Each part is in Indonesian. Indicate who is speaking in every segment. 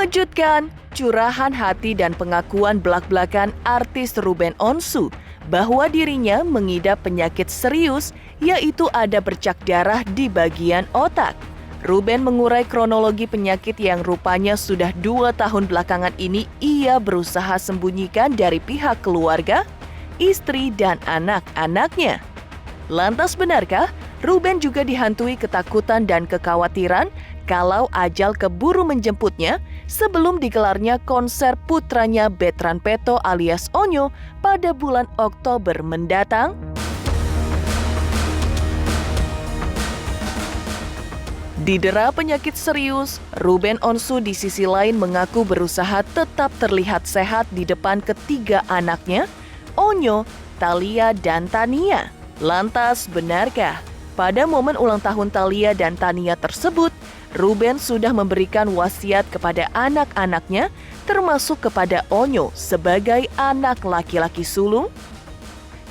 Speaker 1: Mengejutkan, curahan hati dan pengakuan belak-belakan artis Ruben Onsu bahwa dirinya mengidap penyakit serius, yaitu ada bercak darah di bagian otak. Ruben mengurai kronologi penyakit yang rupanya sudah 2 tahun belakangan ini ia berusaha sembunyikan dari pihak keluarga, istri, dan anak-anaknya. Lantas benarkah Ruben juga dihantui ketakutan dan kekhawatiran kalau ajal keburu menjemputnya sebelum digelarnya konser putranya Betran Peto alias Onyo pada bulan Oktober mendatang? Didera penyakit serius, Ruben Onsu di sisi lain mengaku berusaha tetap terlihat sehat di depan ketiga anaknya, Onyo, Thalia, dan Tania. Lantas, benarkah pada momen ulang tahun Thalia dan Tania tersebut, Ruben sudah memberikan wasiat kepada anak-anaknya, termasuk kepada Onyo sebagai anak laki-laki sulung?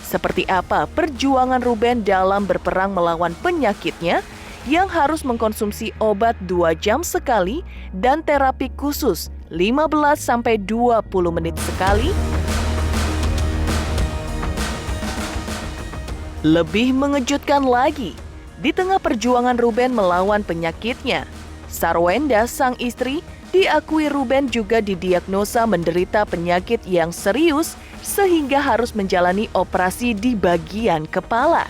Speaker 1: Seperti apa perjuangan Ruben dalam berperang melawan penyakitnya yang harus mengkonsumsi obat 2 jam sekali dan terapi khusus 15-20 menit sekali? Lebih mengejutkan lagi, di tengah perjuangan Ruben melawan penyakitnya, Sarwenda, sang istri, diakui Ruben juga didiagnosa menderita penyakit yang serius sehingga harus menjalani operasi di bagian kepala.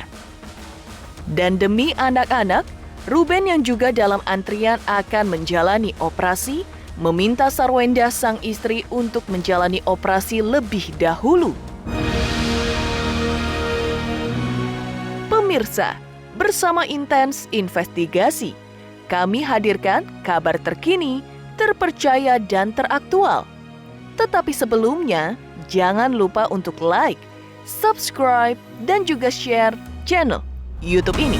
Speaker 1: Dan demi anak-anak, Ruben yang juga dalam antrian akan menjalani operasi, meminta Sarwenda, sang istri, untuk menjalani operasi lebih dahulu. Pemirsa, bersama Intens Investigasi, kami hadirkan kabar terkini, terpercaya, dan teraktual. Tetapi sebelumnya, jangan lupa untuk like, subscribe, dan juga share channel YouTube ini.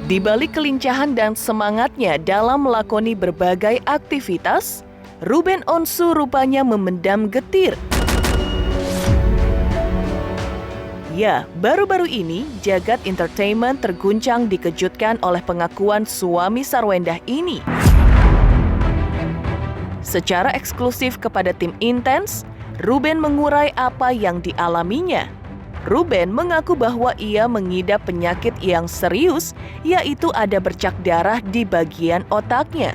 Speaker 1: Di balik kelincahan dan semangatnya dalam melakoni berbagai aktivitas, Ruben Onsu rupanya memendam getir. Ya, baru-baru ini jagat entertainment terguncang dikejutkan oleh pengakuan suami Sarwenda ini. Secara eksklusif kepada tim Intens, Ruben mengurai apa yang dialaminya. Ruben mengaku bahwa ia mengidap penyakit yang serius, yaitu ada bercak darah di bagian otaknya.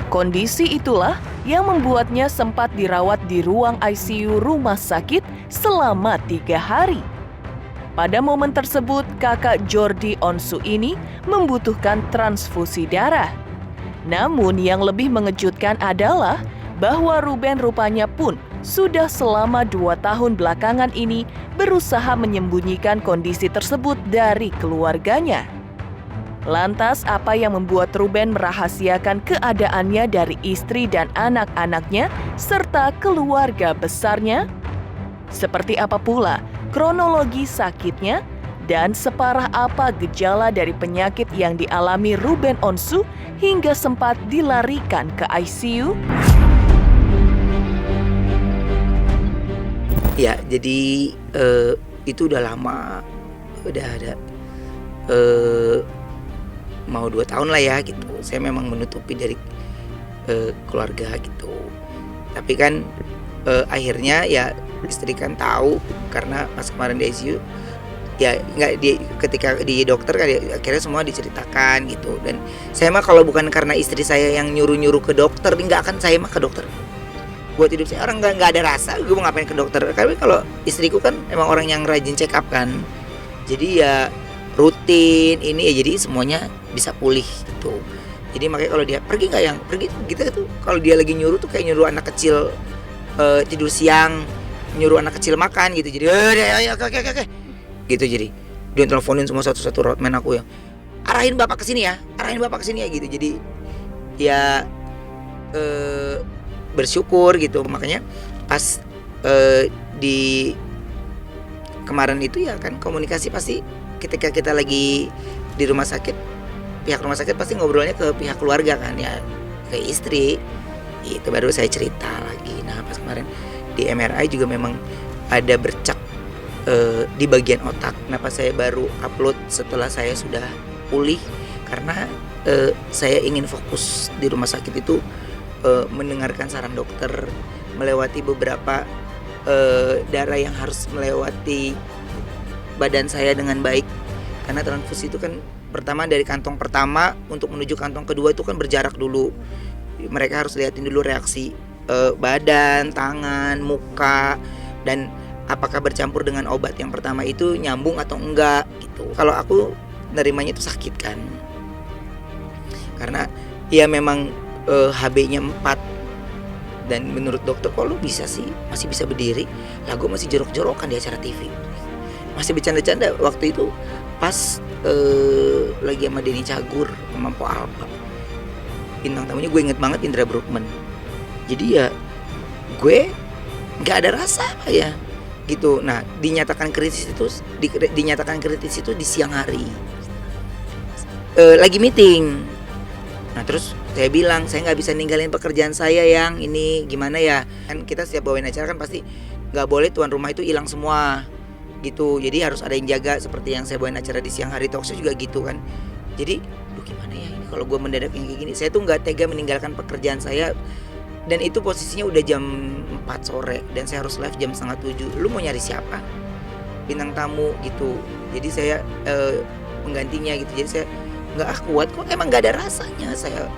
Speaker 1: Kondisi itulah yang membuatnya sempat dirawat di ruang ICU rumah sakit selama 3 hari. Pada momen tersebut, kakak Jordi Onsu ini membutuhkan transfusi darah. Namun yang lebih mengejutkan adalah bahwa Ruben rupanya pun sudah selama 2 tahun belakangan ini berusaha menyembunyikan kondisi tersebut dari keluarganya. Lantas, apa yang membuat Ruben merahasiakan keadaannya dari istri dan anak-anaknya serta keluarga besarnya? Seperti apa pula kronologi sakitnya dan separah apa gejala dari penyakit yang dialami Ruben Onsu hingga sempat dilarikan ke ICU?
Speaker 2: Ya, jadi itu udah lama, udah ada mau 2 tahun lah ya gitu. Saya memang menutupi dari keluarga gitu. Tapi kan akhirnya ya istri kan tahu karena pas kemarin di ICU ya ketika di dokter kan ya, akhirnya semua diceritakan gitu. Dan saya mah kalau bukan karena istri saya yang nyuruh ke dokter, nggak akan saya mah ke dokter. Buat hidup saya orang nggak ada rasa, gue mau ngapain ke dokter. Tapi kalau istriku kan emang orang yang rajin check up kan, jadi ya rutin ini ya, jadi semuanya bisa pulih gitu. Jadi makanya kalau dia pergi nggak yang pergi gitu tuh, kalau dia lagi nyuruh tuh kayak nyuruh anak kecil tidur siang, nyuruh anak kecil makan gitu. Jadi oke gitu. Jadi dia teleponin semua satu-satu roadman aku yang arahin bapak ke sini ya, gitu. Jadi ya bersyukur gitu. Makanya pas di kemarin itu ya kan komunikasi pasti ketika kita lagi di rumah sakit, pihak rumah sakit pasti ngobrolnya ke pihak keluarga kan ya, ke istri. Itu baru saya cerita lagi. Nah pas kemarin di MRI juga memang ada bercak di bagian otak. Kenapa saya baru upload setelah saya sudah pulih? Karena saya ingin fokus di rumah sakit itu mendengarkan saran dokter, melewati beberapa darah yang harus melewati badan saya dengan baik. Karena transfusi itu kan pertama dari kantong pertama untuk menuju kantong kedua itu kan berjarak dulu. Mereka harus lihatin dulu reaksi badan, tangan, muka, dan apakah bercampur dengan obat yang pertama itu nyambung atau enggak gitu. Kalau aku nerimanya itu sakit kan, karena ya memang HB-nya 4. Dan menurut dokter, kok lu bisa sih masih bisa berdiri? Lah gue masih jorok-jorokan di acara TV, masih bercanda-canda waktu itu pas lagi sama Denny Cagur sama Po Alpa. Bintang tamunya gue inget banget Indra Bruggman. Jadi ya gue nggak ada rasa apa ya gitu. Nah dinyatakan kritis itu di siang hari, lagi meeting. Nah terus saya bilang saya nggak bisa ninggalin pekerjaan saya yang ini, gimana ya, kan kita setiap bawain acara kan pasti nggak boleh tuan rumah itu hilang semua gitu. Jadi harus ada yang jaga, seperti yang saya bawain acara di siang hari talkshow juga gitu kan. Jadi gimana ya ini kalau gue mendadak yang kayak gini. Saya tuh nggak tega meninggalkan pekerjaan saya, dan itu posisinya udah jam 4 sore dan saya harus live jam 6:30. Lu mau nyari siapa? Bintang tamu gitu. Jadi saya penggantinya gitu. Jadi saya nggak kuat kok, emang nggak ada rasanya. Saya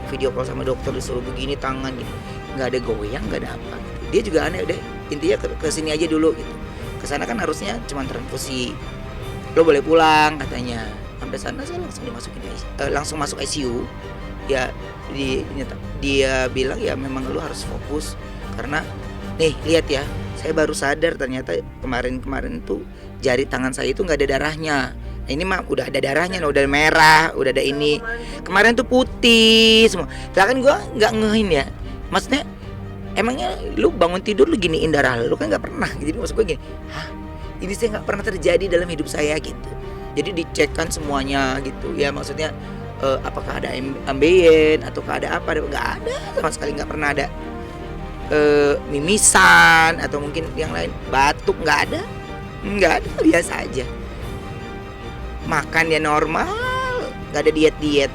Speaker 2: video call sama dokter disuruh begini tangan gitu, nggak ada goyang, nggak ada apa gitu. Dia juga aneh, udah intinya ke sini aja dulu gitu. Kesana kan harusnya cuma transfusi, lo boleh pulang katanya. Sampai sana saya langsung masuk ICU. Ya dia bilang ya memang lo harus fokus, karena nih lihat ya, saya baru sadar ternyata kemarin tuh jari tangan saya itu nggak ada darahnya. Ini mah udah ada darahnya, udah merah, udah ada ini. Kemarin tuh putih semua. Kan gue nggak ngehin ya. Maksudnya emangnya lu bangun tidur lu giniin darah lu kan nggak pernah. Jadi maksud gue gini, ini saya nggak pernah terjadi dalam hidup saya gitu. Jadi dicekkan semuanya gitu. Ya maksudnya apakah ada ambeien atau ada apa? Nggak ada, sama sekali nggak pernah ada mimisan atau mungkin yang lain, batuk nggak ada, biasa aja. Makan ya normal, gak ada diet.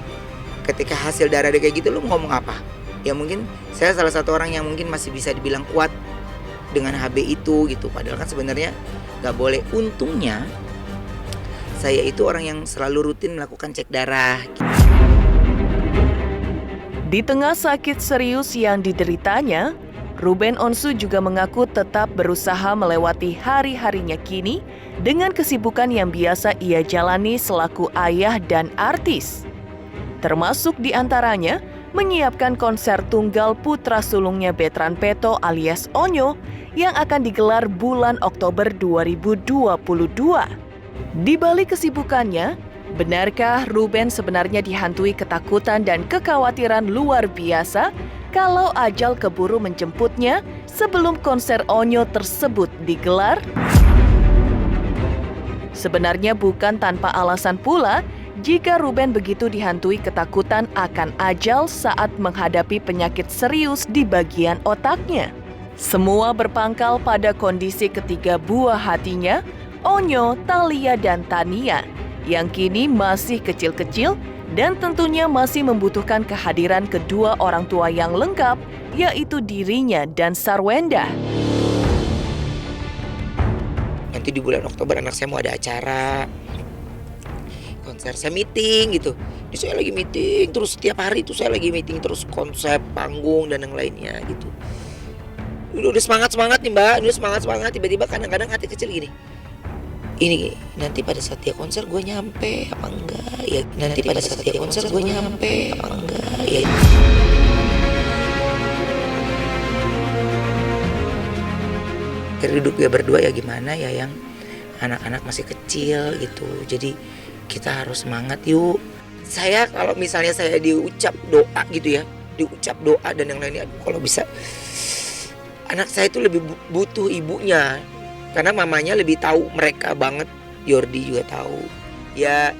Speaker 2: Ketika hasil darah kayak gitu lu ngomong apa? Ya mungkin saya salah satu orang yang mungkin masih bisa dibilang kuat dengan HB itu gitu. Padahal kan sebenarnya gak boleh. Untungnya saya itu orang yang selalu rutin melakukan cek darah gitu.
Speaker 1: Di tengah sakit serius yang dideritanya, Ruben Onsu juga mengaku tetap berusaha melewati hari-harinya kini dengan kesibukan yang biasa ia jalani selaku ayah dan artis. Termasuk diantaranya menyiapkan konser tunggal putra sulungnya Betran Peto alias Onyo yang akan digelar bulan Oktober 2022. Di balik kesibukannya, benarkah Ruben sebenarnya dihantui ketakutan dan kekhawatiran luar biasa kalau ajal keburu menjemputnya sebelum konser Onyo tersebut digelar? Sebenarnya bukan tanpa alasan pula jika Ruben begitu dihantui ketakutan akan ajal saat menghadapi penyakit serius di bagian otaknya. Semua berpangkal pada kondisi ketiga buah hatinya, Onyo, Thalia, dan Tania, yang kini masih kecil-kecil dan tentunya masih membutuhkan kehadiran kedua orang tua yang lengkap, yaitu dirinya dan Sarwenda.
Speaker 2: Nanti di bulan Oktober anak saya mau ada acara konser, saya meeting gitu. Ini saya lagi meeting terus setiap hari itu, saya lagi meeting terus konsep panggung dan yang lainnya gitu. Udah semangat nih Mbak, udah semangat. Tiba-tiba kadang-kadang hati kecil gini. Ini nanti pada saat dia konser gue nyampe apa enggak ya? Nanti pada saat dia konser gue nyampe apa enggak ya? Kita duduk ya berdua ya, gimana ya yang anak-anak masih kecil gitu. Jadi kita harus semangat yuk. Saya kalau misalnya saya diucap doa gitu ya, diucap doa dan yang lainnya, aduh, kalau bisa anak saya itu lebih butuh ibunya, karena mamanya lebih tahu mereka banget. Jordi juga tahu ya.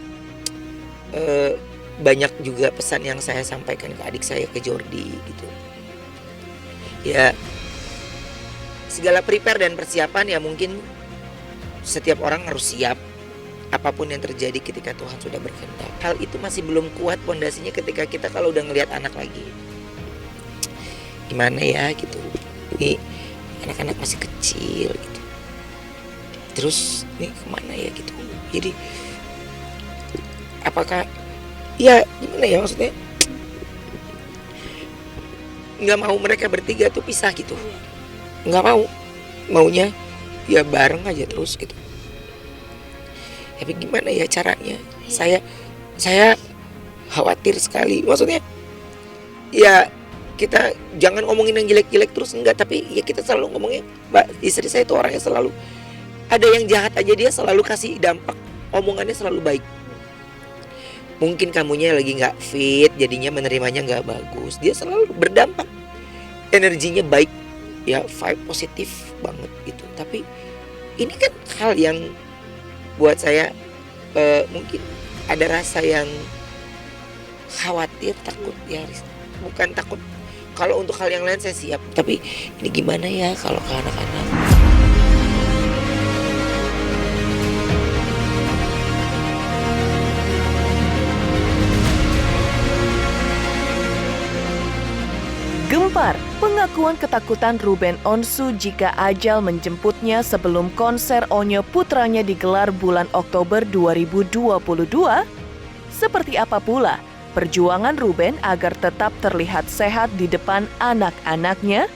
Speaker 2: Banyak juga pesan yang saya sampaikan ke adik saya, ke Jordi gitu ya. Segala prepare dan persiapan ya, mungkin setiap orang harus siap apapun yang terjadi ketika Tuhan sudah berkehendak. Hal itu masih belum kuat pondasinya ketika kita kalau udah ngelihat anak lagi. Gimana ya gitu, ini anak-anak masih kecil gitu, terus ini kemana ya gitu. Jadi apakah ya gimana ya, maksudnya nggak mau mereka bertiga tuh pisah gitu, nggak mau, maunya ya bareng aja terus gitu. Tapi gimana ya caranya, saya khawatir sekali. Maksudnya ya kita jangan ngomongin yang jelek-jelek terus, enggak, tapi ya kita selalu ngomongin, Mbak, istri saya itu orangnya selalu ada yang jahat aja dia selalu kasih dampak, omongannya selalu baik. Mungkin kamunya lagi nggak fit, jadinya menerimanya nggak bagus. Dia selalu berdampak, energinya baik, ya vibe positif banget gitu. Tapi ini kan hal yang buat saya mungkin ada rasa yang khawatir, takut ya. Bukan takut, kalau untuk hal yang lain saya siap. Tapi ini gimana ya kalau ke anak-anak.
Speaker 1: Gempar pengakuan ketakutan Ruben Onsu jika ajal menjemputnya sebelum konser Onyo putranya digelar bulan Oktober 2022. Seperti apa pula perjuangan Ruben agar tetap terlihat sehat di depan anak-anaknya?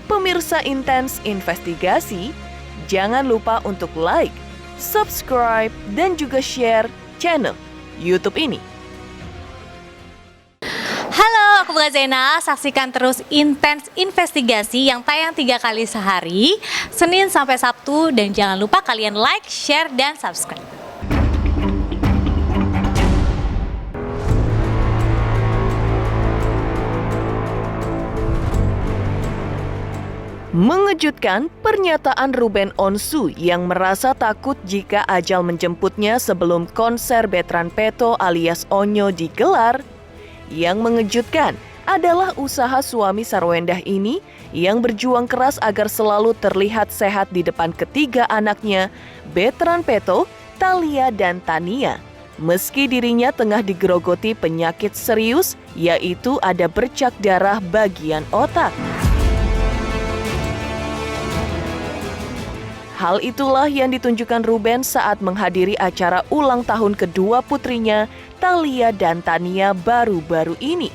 Speaker 1: Pemirsa Intens Investigasi, jangan lupa untuk like, subscribe, dan juga share channel YouTube ini.
Speaker 3: Halo, aku Bunga Zena. Saksikan terus Intens Investigasi yang tayang 3 kali sehari, Senin sampai Sabtu. Dan jangan lupa kalian like, share, dan subscribe.
Speaker 1: Mengejutkan pernyataan Ruben Onsu yang merasa takut jika ajal menjemputnya sebelum konser Betran Peto alias Onyo digelar. Yang mengejutkan adalah usaha suami Sarwendah ini yang berjuang keras agar selalu terlihat sehat di depan ketiga anaknya, Betran Peto, Thalia, dan Tania. Meski dirinya tengah digerogoti penyakit serius, yaitu ada bercak darah bagian otak. Hal itulah yang ditunjukkan Ruben saat menghadiri acara ulang tahun kedua putrinya, Thalia dan Tania, baru-baru ini.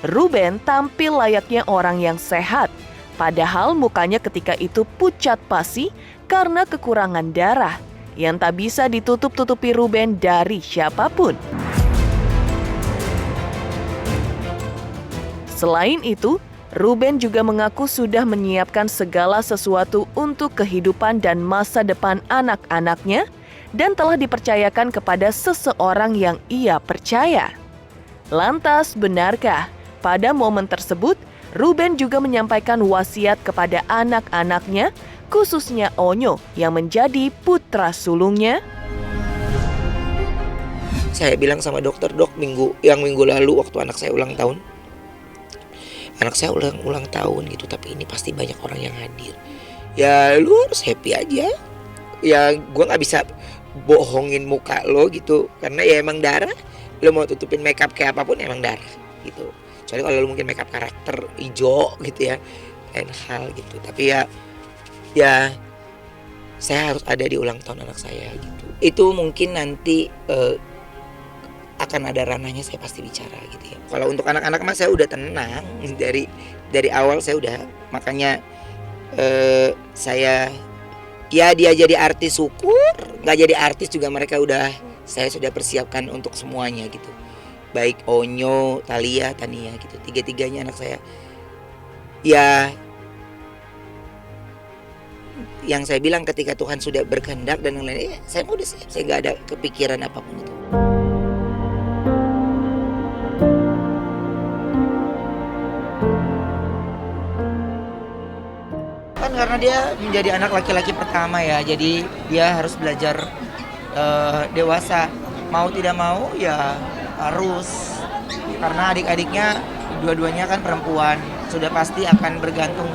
Speaker 1: Ruben tampil layaknya orang yang sehat, padahal mukanya ketika itu pucat pasi karena kekurangan darah yang tak bisa ditutup-tutupi Ruben dari siapapun. Selain itu, Ruben juga mengaku sudah menyiapkan segala sesuatu untuk kehidupan dan masa depan anak-anaknya dan telah dipercayakan kepada seseorang yang ia percaya. Lantas, benarkah pada momen tersebut Ruben juga menyampaikan wasiat kepada anak-anaknya, khususnya Onyo yang menjadi putra sulungnya?
Speaker 2: Saya bilang sama dokter, dok, minggu lalu waktu anak saya ulang tahun, anak saya ulang tahun gitu, tapi ini pasti banyak orang yang hadir. Ya lu harus happy aja. Ya gue nggak bisa bohongin muka lo gitu, karena ya emang darah. Lo mau tutupin makeup kayak apapun emang darah gitu. Kecuali kalau lo mungkin makeup karakter hijau gitu ya, lain hal gitu. Tapi ya saya harus ada di ulang tahun anak saya gitu. Itu mungkin nanti akan ada ranahnya, saya pasti bicara gitu ya. Kalau untuk anak-anak mah saya udah tenang dari awal, saya udah, makanya saya ya dia jadi artis syukur, nggak jadi artis juga mereka saya sudah persiapkan untuk semuanya gitu. Baik Onyo, Thalia, Tania gitu, tiga-tiganya anak saya. Ya yang saya bilang ketika Tuhan sudah berkehendak dan lain-lain, saya mau udah siap, saya nggak ada kepikiran apapun itu. Kan karena dia menjadi anak laki-laki pertama ya, jadi dia harus belajar dewasa. Mau tidak mau ya harus, karena adik-adiknya dua-duanya kan perempuan, sudah pasti akan bergantung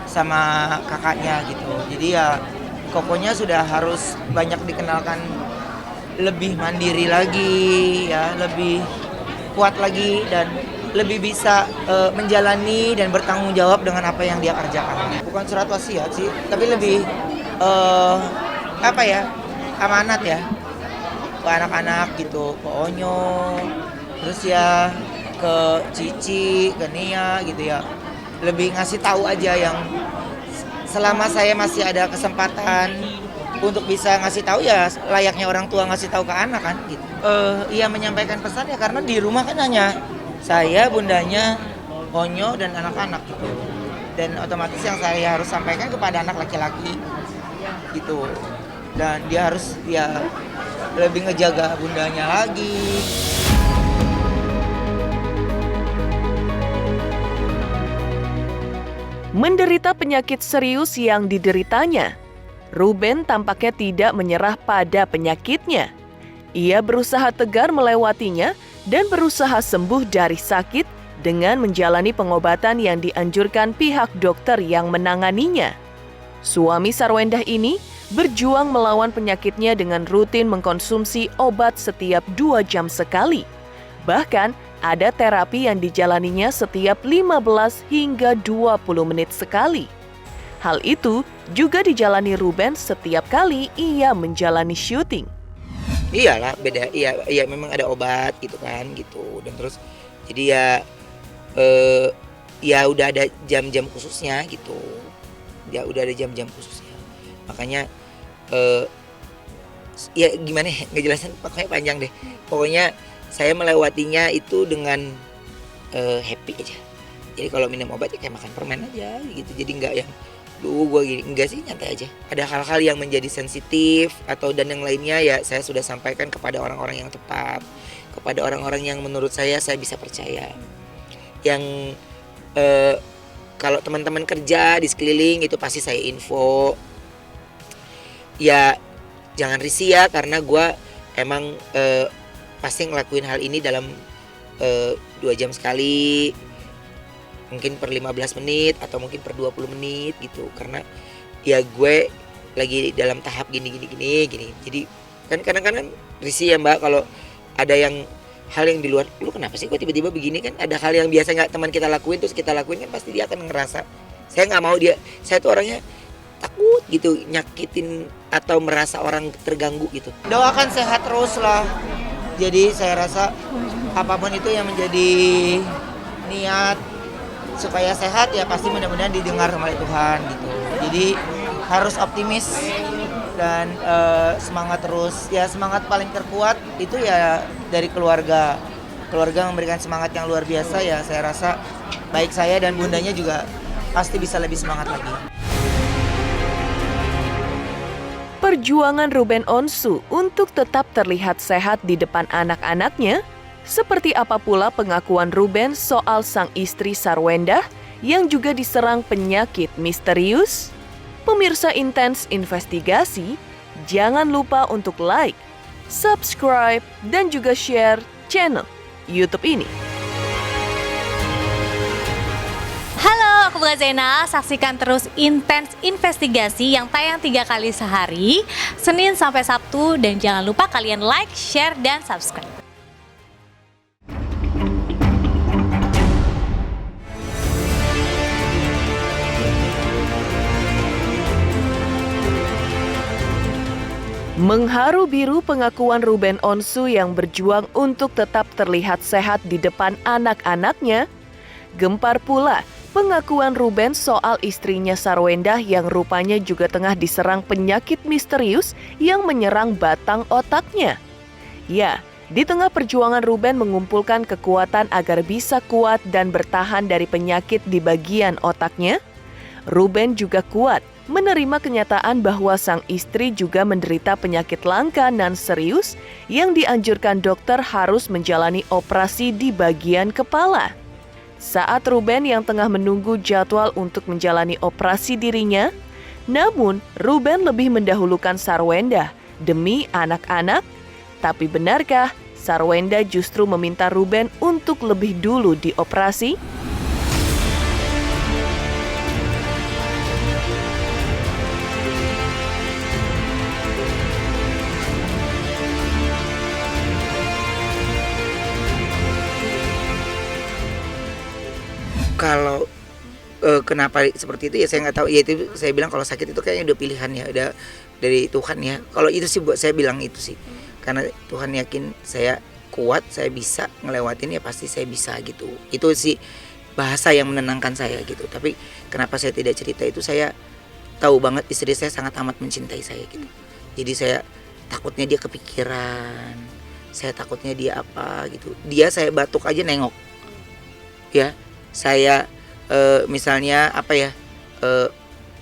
Speaker 2: sama kakaknya gitu. Jadi ya Kokonya sudah harus banyak dikenalkan lebih mandiri lagi ya, lebih kuat lagi dan lebih bisa menjalani dan bertanggung jawab dengan apa yang dia kerjakan. Bukan surat wasiat sih, tapi lebih amanat ya ke anak-anak gitu, ke Onyo, terus ya ke Cici, ke Nia gitu ya. Lebih ngasih tahu aja yang selama saya masih ada kesempatan untuk bisa ngasih tahu ya layaknya orang tua ngasih tahu ke anak kan gitu. Iya menyampaikan pesan ya, karena di rumah kan hanya saya, bundanya, Onyo dan anak-anak gitu. Dan otomatis yang saya harus sampaikan kepada anak laki-laki gitu. Dan dia harus ya lebih ngejaga bundanya lagi.
Speaker 1: Menderita penyakit serius yang dideritanya, Ruben tampaknya tidak menyerah pada penyakitnya. Ia berusaha tegar melewatinya dan berusaha sembuh dari sakit dengan menjalani pengobatan yang dianjurkan pihak dokter yang menanganinya. Suami Sarwendah ini berjuang melawan penyakitnya dengan rutin mengkonsumsi obat setiap 2 jam sekali. Bahkan ada terapi yang dijalaninya setiap 15 hingga 20 menit sekali. Hal itu juga dijalani Ruben setiap kali ia menjalani syuting.
Speaker 2: Iyalah beda, iya memang ada obat gitu kan gitu, dan terus jadi ya udah ada jam-jam khususnya gitu, ya udah ada jam-jam khususnya, makanya ya gimana ya, ngejelasin pokoknya panjang deh. Pokoknya saya melewatinya itu dengan happy aja. Jadi kalau minum obat ya kayak makan permen aja gitu, jadi nggak yang gue gini, enggak sih, nyantai aja. Ada hal-hal yang menjadi sensitif atau dan yang lainnya ya saya sudah sampaikan kepada orang-orang yang tepat, kepada orang-orang yang menurut saya bisa percaya. Yang kalau teman-teman kerja di sekeliling itu pasti saya info. Ya jangan risih ya, karena gue emang pasti ngelakuin hal ini dalam 2 jam sekali. Mungkin per 15 menit atau mungkin per 20 menit gitu, karena ya gue lagi dalam tahap gini. Jadi kan kadang-kadang risih ya Mbak, kalau ada yang hal yang di luar, lu kenapa sih kok tiba-tiba begini, kan ada hal yang biasa nggak teman kita lakuin terus kita lakuin, kan pasti dia akan ngerasa. Saya nggak mau saya tuh orangnya takut gitu nyakitin atau merasa orang terganggu gitu. Doakan sehat terus lah. Jadi saya rasa apapun itu yang menjadi niat supaya sehat ya pasti mudah-mudahan didengar sama Tuhan gitu. Jadi harus optimis dan semangat terus. Ya semangat paling terkuat itu ya dari keluarga. Keluarga memberikan semangat yang luar biasa ya, saya rasa baik saya dan bundanya juga pasti bisa lebih semangat lagi.
Speaker 1: Perjuangan Ruben Onsu untuk tetap terlihat sehat di depan anak-anaknya, seperti apa pula pengakuan Ruben soal sang istri Sarwendah yang juga diserang penyakit misterius? Pemirsa Intens Investigasi, jangan lupa untuk like, subscribe, dan juga share channel YouTube ini.
Speaker 3: Halo, aku Bunga Zena. Saksikan terus Intens Investigasi yang tayang 3 kali sehari, Senin sampai Sabtu, dan jangan lupa kalian like, share, dan subscribe.
Speaker 1: Mengharu biru pengakuan Ruben Onsu yang berjuang untuk tetap terlihat sehat di depan anak-anaknya. Gempar pula pengakuan Ruben soal istrinya Sarwendah yang rupanya juga tengah diserang penyakit misterius yang menyerang batang otaknya. Ya, di tengah perjuangan Ruben mengumpulkan kekuatan agar bisa kuat dan bertahan dari penyakit di bagian otaknya, Ruben juga kuat menerima kenyataan bahwa sang istri juga menderita penyakit langka dan serius yang dianjurkan dokter harus menjalani operasi di bagian kepala. Saat Ruben yang tengah menunggu jadwal untuk menjalani operasi dirinya, namun Ruben lebih mendahulukan Sarwenda demi anak-anak. Tapi benarkah Sarwenda justru meminta Ruben untuk lebih dulu dioperasi?
Speaker 2: Kalau kenapa seperti itu ya saya nggak tahu. Ya itu saya bilang kalau sakit itu kayaknya udah pilihan ya, udah dari Tuhan ya. Kalau itu sih buat saya bilang itu sih, karena Tuhan yakin saya kuat, saya bisa ngelewatin, ya pasti saya bisa gitu. Itu sih bahasa yang menenangkan saya gitu. Tapi kenapa saya tidak cerita itu, saya tahu banget istri saya sangat amat mencintai saya gitu. Jadi saya takutnya dia kepikiran, saya takutnya dia apa gitu. Dia saya batuk aja nengok ya. Saya misalnya apa ya,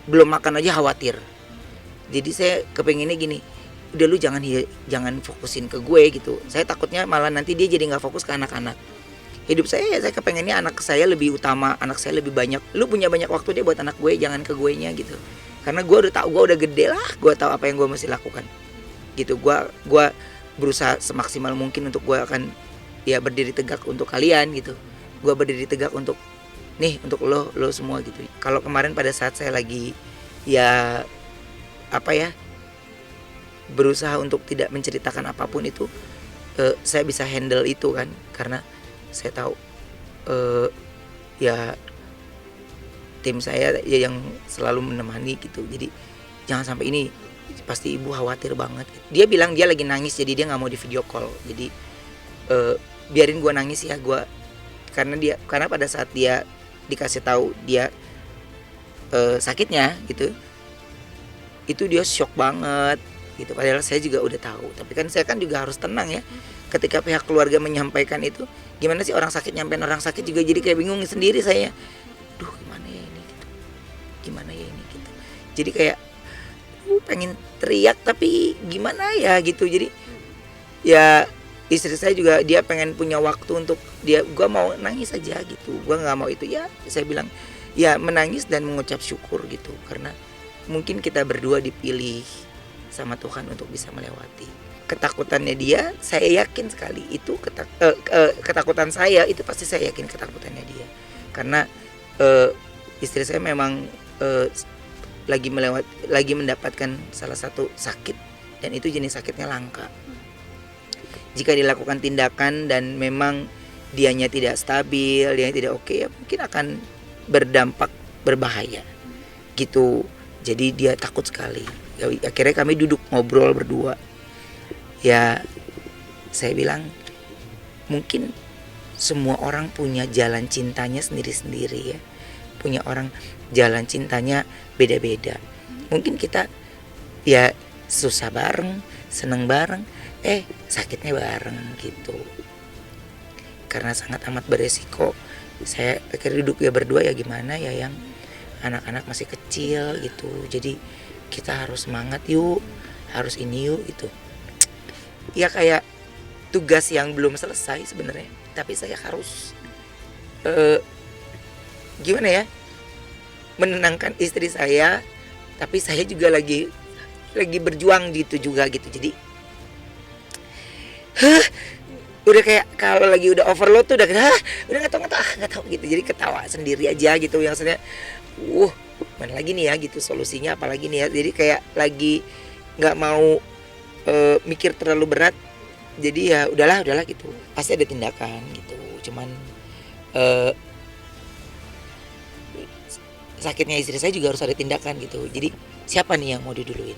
Speaker 2: belum makan aja khawatir. Jadi saya kepengennya gini, udah lu jangan fokusin ke gue gitu. Saya takutnya malah nanti dia jadi nggak fokus ke anak-anak. Hidup saya ya saya kepengennya anak saya lebih utama, anak saya lebih banyak. Lu punya banyak waktu deh buat anak gue, jangan ke gue nya gitu. Karena gue udah tahu, gue udah gede lah, gue tahu apa yang gue mesti lakukan gitu. Gue berusaha semaksimal mungkin untuk gue akan ya berdiri tegak untuk kalian gitu. Gue berdiri tegak untuk untuk lo semua gitu. Kalau kemarin pada saat saya lagi ya apa ya, berusaha untuk tidak menceritakan apapun itu, saya bisa handle itu kan, karena saya tahu ya tim saya ya yang selalu menemani gitu. Jadi jangan sampai ini, pasti ibu khawatir banget. Dia bilang dia lagi nangis, jadi dia nggak mau di video call. Jadi biarin gue nangis ya, karena pada saat dia dikasih tahu dia sakitnya gitu, itu dia shock banget gitu. Padahal saya juga udah tahu, tapi kan saya kan juga harus tenang ya. Ketika pihak keluarga menyampaikan itu, gimana sih orang sakit nyampein orang sakit juga jadi kayak bingung sendiri saya. Duh gimana ya ini gitu, gimana ya ini gitu. Jadi kayak pengen teriak tapi gimana ya gitu. Jadi ya istri saya juga dia pengen punya waktu untuk dia, gue mau nangis aja gitu, gue nggak mau itu ya. Saya bilang ya menangis dan mengucap syukur gitu, karena mungkin kita berdua dipilih sama Tuhan untuk bisa melewati. Ketakutannya dia, saya yakin sekali itu ketakutan saya itu pasti saya yakin ketakutannya dia, karena istri saya memang lagi mendapatkan salah satu sakit, dan itu jenis sakitnya langka. Jika dilakukan tindakan dan memang dianya tidak stabil, dianya tidak oke, ya mungkin akan berdampak berbahaya gitu. Jadi dia takut sekali. Ya, akhirnya kami duduk ngobrol berdua. Ya saya bilang mungkin semua orang punya jalan cintanya sendiri-sendiri ya. Punya orang jalan cintanya beda-beda. Mungkin kita ya susah bareng, seneng bareng, sakitnya bareng gitu. Karena sangat amat beresiko, saya akhirnya duduk ya berdua, ya gimana ya yang anak-anak masih kecil gitu. Jadi kita harus semangat yuk, harus ini yuk gitu. Ya kayak tugas yang belum selesai sebenarnya, tapi saya harus gimana ya, menenangkan istri saya, tapi saya juga lagi berjuang gitu juga gitu. Jadi udah kayak kalau lagi udah overload tuh udah nggak tahu gitu. Jadi ketawa sendiri aja gitu, yang sebenarnya mana lagi nih ya gitu solusinya, apalagi nih ya. Jadi kayak lagi nggak mau mikir terlalu berat. Jadi ya udahlah gitu, pasti ada tindakan gitu. Cuman sakitnya istri saya juga harus ada tindakan gitu. Jadi siapa nih yang mau diduluin?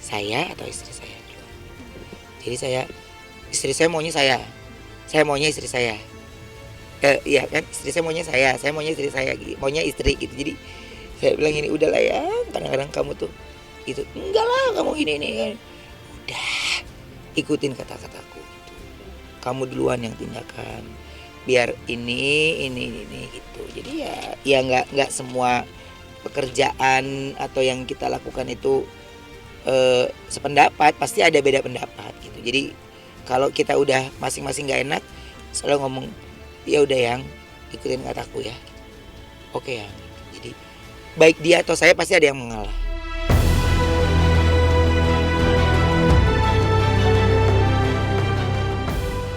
Speaker 2: Saya atau istri saya? Jadi istri saya maunya saya maunya istri saya. Iya kan, istri saya maunya saya maunya istri saya, maunya istri gitu. Jadi saya bilang ini udahlah ya, kadang-kadang kamu tuh gitu, enggak lah kamu ini kan. Udah ikutin kata-kataku gitu. Kamu duluan yang tindakan, biar ini gitu. Jadi ya nggak semua pekerjaan atau yang kita lakukan itu sependapat, pasti ada beda pendapat gitu. Jadi kalau kita udah masing-masing nggak enak, selalu ngomong ya udah yang ikutin kataku ya. Oke ya. Jadi baik dia atau saya pasti ada yang mengalah.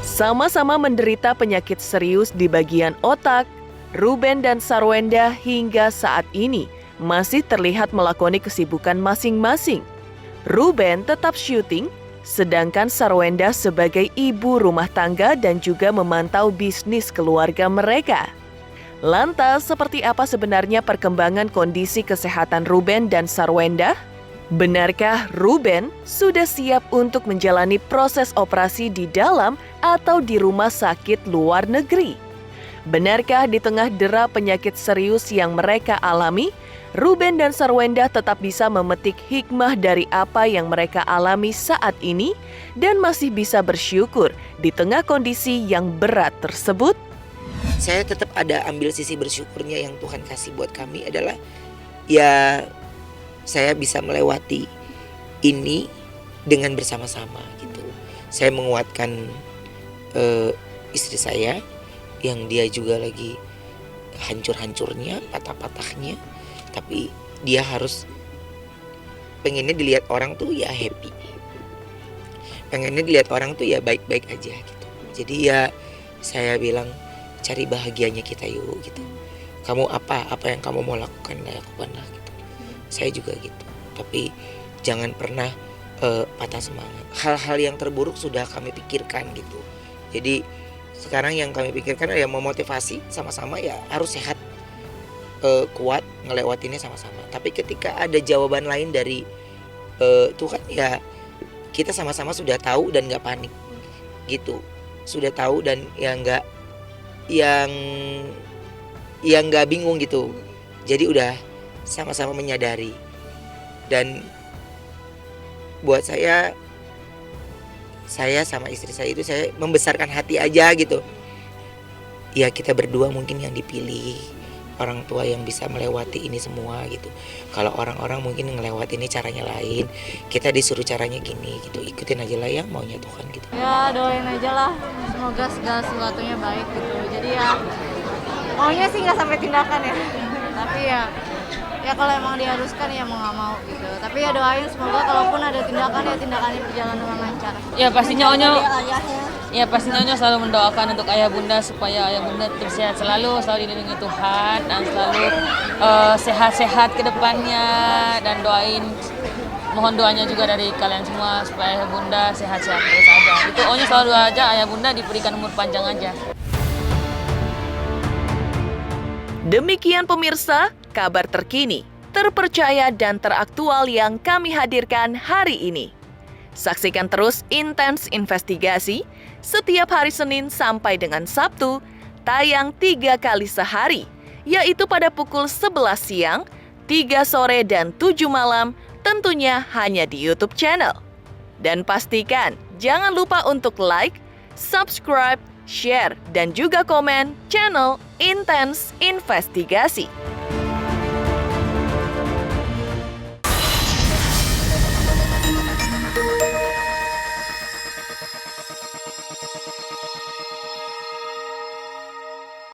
Speaker 1: Sama-sama menderita penyakit serius di bagian otak, Ruben dan Sarwenda hingga saat ini masih terlihat melakoni kesibukan masing-masing. Ruben tetap syuting, sedangkan Sarwenda sebagai ibu rumah tangga dan juga memantau bisnis keluarga mereka. Lantas, seperti apa sebenarnya perkembangan kondisi kesehatan Ruben dan Sarwenda? Benarkah Ruben sudah siap untuk menjalani proses operasi di dalam atau di rumah sakit luar negeri? Benarkah di tengah dera penyakit serius yang mereka alami, Ruben dan Sarwenda tetap bisa memetik hikmah dari apa yang mereka alami saat ini dan masih bisa bersyukur di tengah kondisi yang berat tersebut?
Speaker 2: Saya tetap ada ambil sisi bersyukurnya yang Tuhan kasih buat kami adalah ya saya bisa melewati ini dengan bersama-sama gitu. Saya menguatkan istri saya yang dia juga lagi hancur-hancurnya, patah-patahnya, tapi dia harus pengennya dilihat orang tuh ya happy, pengennya dilihat orang tuh ya baik-baik aja gitu. Jadi ya saya bilang cari bahagianya kita yuk gitu. Kamu apa yang kamu mau lakukan lakukanlah gitu. Saya juga gitu, tapi jangan pernah patah semangat. Hal-hal yang terburuk sudah kami pikirkan gitu. Jadi sekarang yang kami pikirkan adalah memotivasi sama-sama ya harus sehat, kuat, ngelewatinnya sama-sama. Tapi ketika ada jawaban lain dari Tuhan ya kita sama-sama sudah tahu dan nggak panik gitu. Sudah tahu dan yang nggak bingung gitu. Jadi udah sama-sama menyadari. Dan buat saya sama istri saya itu saya membesarkan hati aja gitu. Ya kita berdua mungkin yang dipilih orang tua yang bisa melewati ini semua gitu. Kalau orang-orang mungkin ngelewati ini caranya lain, kita disuruh caranya gini gitu. Ikutin aja lah yang maunya Tuhan gitu.
Speaker 4: Ya doain aja lah, semoga segala sesuatunya baik gitu. Jadi ya maunya sih nggak sampai tindakan ya, tapi ya kalau emang diharuskan ya mau nggak mau gitu. Tapi ya doain semoga kalaupun ada tindakan ya tindakannya berjalan dengan lancar.
Speaker 5: Ya pastinya Onyo selalu mendoakan untuk ayah bunda supaya ayah bunda tetap sehat selalu dilindungi Tuhan dan selalu sehat-sehat ke depannya, dan mohon doanya juga dari kalian semua supaya ayah bunda sehat-sehat terus aja. Itu Onyo selalu aja ayah bunda diberikan umur panjang aja.
Speaker 1: Demikian pemirsa, kabar terkini, terpercaya dan teraktual yang kami hadirkan hari ini. Saksikan terus Intens Investigasi setiap hari Senin sampai dengan Sabtu, tayang 3 kali sehari, yaitu pada pukul 11 siang, 3 sore dan 7 malam, tentunya hanya di YouTube channel. Dan pastikan jangan lupa untuk like, subscribe, share, dan juga komen channel Intens Investigasi.